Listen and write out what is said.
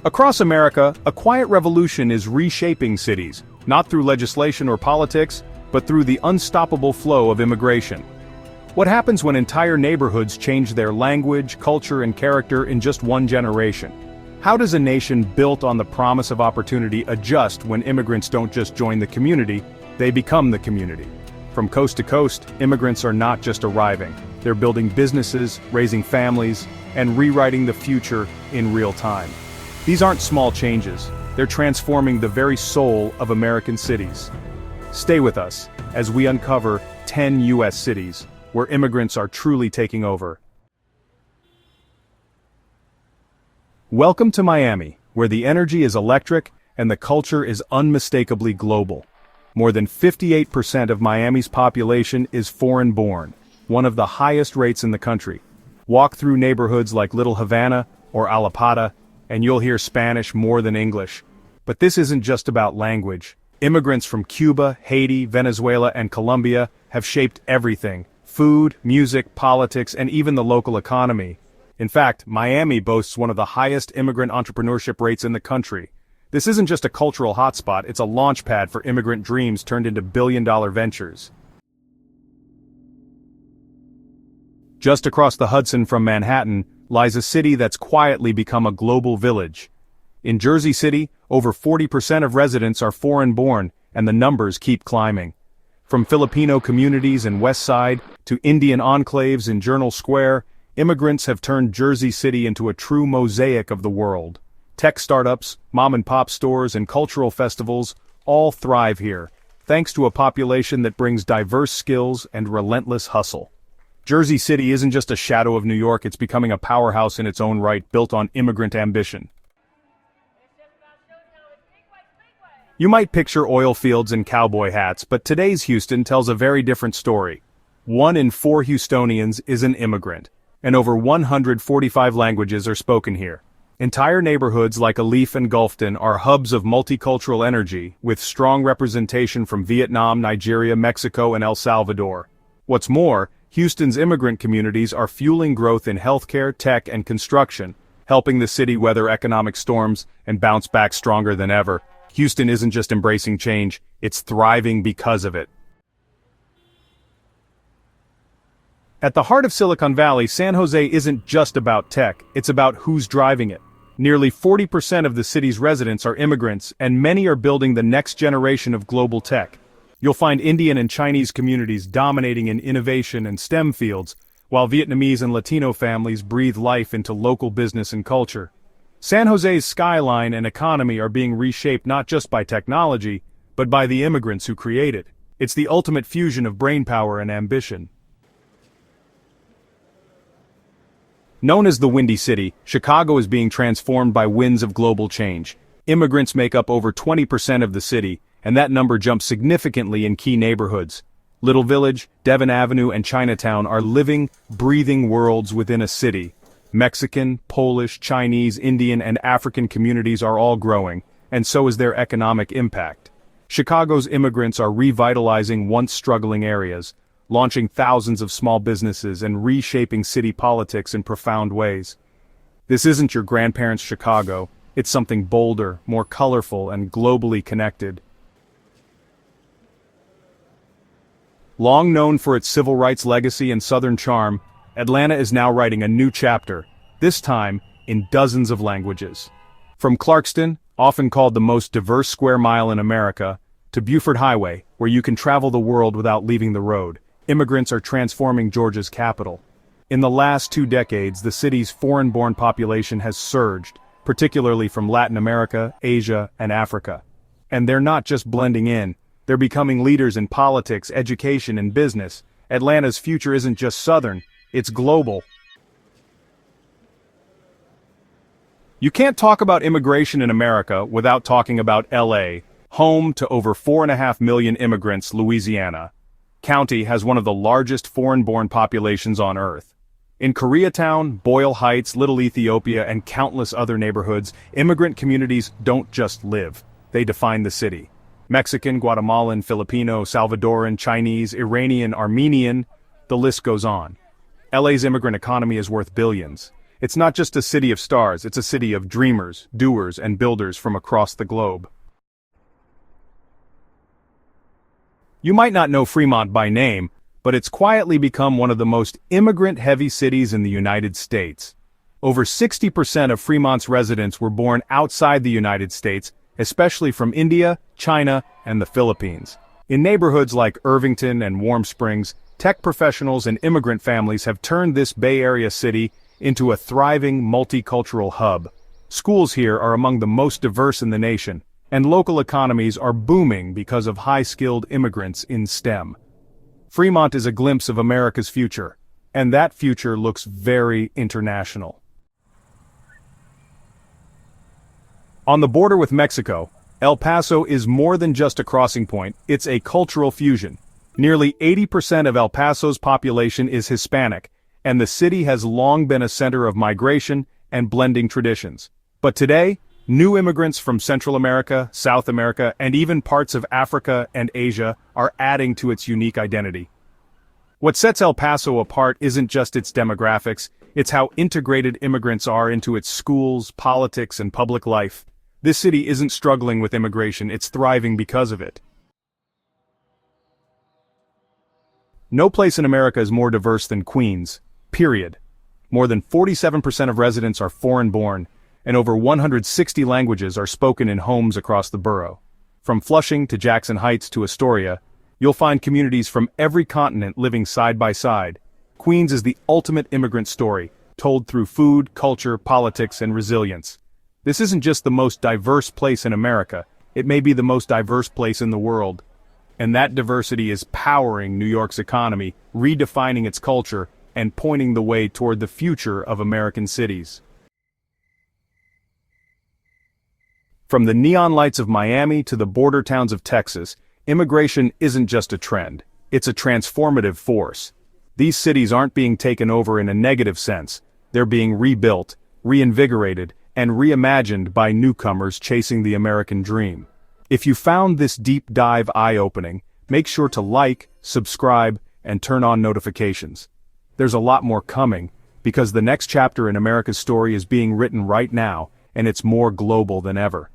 Across America, a quiet revolution is reshaping cities, not through legislation or politics, but through the unstoppable flow of immigration. What happens when entire neighborhoods change their language, culture, and character in just one generation? How does a nation built on the promise of opportunity adjust when immigrants don't just join the community, they become the community? From coast to coast, immigrants are not just arriving. They're building businesses, raising families, and rewriting the future in real time. These aren't small changes. They're transforming the very soul of American cities. Stay with us as we uncover 10 U.S. cities where immigrants are truly taking over. Welcome to Miami, where the energy is electric and the culture is unmistakably global. More than 58% of Miami's population is foreign-born, one of the highest rates in the country. Walk through neighborhoods like Little Havana or Alapata, and you'll hear Spanish more than English. But this isn't just about language. Immigrants from Cuba, Haiti, Venezuela, and Colombia have shaped everything: food, music, politics, and even the local economy. In fact, Miami boasts one of the highest immigrant entrepreneurship rates in the country. This isn't just a cultural hotspot, it's a launch pad for immigrant dreams turned into billion-dollar ventures. Just across the Hudson from Manhattan lies a city that's quietly become a global village. In Jersey City, over 40% of residents are foreign-born, and the numbers keep climbing. From Filipino communities in West Side to Indian enclaves in Journal Square, immigrants have turned Jersey City into a true mosaic of the world. Tech startups, mom-and-pop stores, and cultural festivals all thrive here, thanks to a population that brings diverse skills and relentless hustle. Jersey City isn't just a shadow of New York, it's becoming a powerhouse in its own right, built on immigrant ambition. You might picture oil fields and cowboy hats, but today's Houston tells a very different story. 1 in 4 Houstonians is an immigrant, and over 145 languages are spoken here. Entire neighborhoods like Alif and Gulfton are hubs of multicultural energy, with strong representation from Vietnam, Nigeria, Mexico, and El Salvador. What's more, Houston's immigrant communities are fueling growth in healthcare, tech, and construction, helping the city weather economic storms and bounce back stronger than ever. Houston isn't just embracing change, it's thriving because of it. At the heart of Silicon Valley, San Jose isn't just about tech, it's about who's driving it. Nearly 40% of the city's residents are immigrants, and many are building the next generation of global tech. You'll find Indian and Chinese communities dominating in innovation and STEM fields, while Vietnamese and Latino families breathe life into local business and culture. San Jose's skyline and economy are being reshaped not just by technology, but by the immigrants who create it. It's the ultimate fusion of brainpower and ambition. Known as the Windy City, Chicago is being transformed by winds of global change. Immigrants make up over 20% of the city, and that number jumps significantly in key neighborhoods. Little Village, Devon Avenue, and Chinatown are living, breathing worlds within a city. Mexican, Polish, Chinese, Indian, and African communities are all growing, and so is their economic impact. Chicago's immigrants are revitalizing once struggling areas, launching thousands of small businesses and reshaping city politics in profound ways. This isn't your grandparents' Chicago, it's something bolder, more colorful, and globally connected. Long known for its civil rights legacy and Southern charm, Atlanta is now writing a new chapter, this time in dozens of languages. From Clarkston, often called the most diverse square mile in America, to Buford Highway, where you can travel the world without leaving the road, immigrants are transforming Georgia's capital. In the last 2 decades, the city's foreign-born population has surged, particularly from Latin America, Asia, and Africa. And they're not just blending in, they're becoming leaders in politics, education, and business. Atlanta's future isn't just Southern, it's global. You can't talk about immigration in America without talking about LA, home to over 4.5 million immigrants. Louisiana County has one of the largest foreign-born populations on Earth. In Koreatown, Boyle Heights, Little Ethiopia, and countless other neighborhoods, immigrant communities don't just live, they define the city. Mexican, Guatemalan, Filipino, Salvadoran, Chinese, Iranian, Armenian, the list goes on. LA's immigrant economy is worth billions. It's not just a city of stars, it's a city of dreamers, doers, and builders from across the globe. You might not know Fremont by name, but it's quietly become one of the most immigrant-heavy cities in the United States. Over 60% of Fremont's residents were born outside the United States, especially from India, China, and the Philippines. In neighborhoods like Irvington and Warm Springs, tech professionals and immigrant families have turned this Bay Area city into a thriving multicultural hub. Schools here are among the most diverse in the nation, and local economies are booming because of high-skilled immigrants in STEM. Fremont is a glimpse of America's future, and that future looks very international. On the border with Mexico, El Paso is more than just a crossing point, it's a cultural fusion. Nearly 80% of El Paso's population is Hispanic, and the city has long been a center of migration and blending traditions. But today, new immigrants from Central America, South America, and even parts of Africa and Asia are adding to its unique identity. What sets El Paso apart isn't just its demographics, it's how integrated immigrants are into its schools, politics, and public life. This city isn't struggling with immigration, it's thriving because of it. No place in America is more diverse than Queens, period. More than 47% of residents are foreign-born, and over 160 languages are spoken in homes across the borough. From Flushing to Jackson Heights to Astoria, you'll find communities from every continent living side by side. Queens is the ultimate immigrant story, told through food, culture, politics, and resilience. This isn't just the most diverse place in America, it may be the most diverse place in the world. And that diversity is powering New York's economy, redefining its culture, and pointing the way toward the future of American cities. From the neon lights of Miami to the border towns of Texas, immigration isn't just a trend, it's a transformative force. These cities aren't being taken over in a negative sense, they're being rebuilt, reinvigorated, and reimagined by newcomers chasing the American dream. If you found this deep dive eye-opening, make sure to like, subscribe, and turn on notifications. There's a lot more coming, because the next chapter in America's story is being written right now, and it's more global than ever.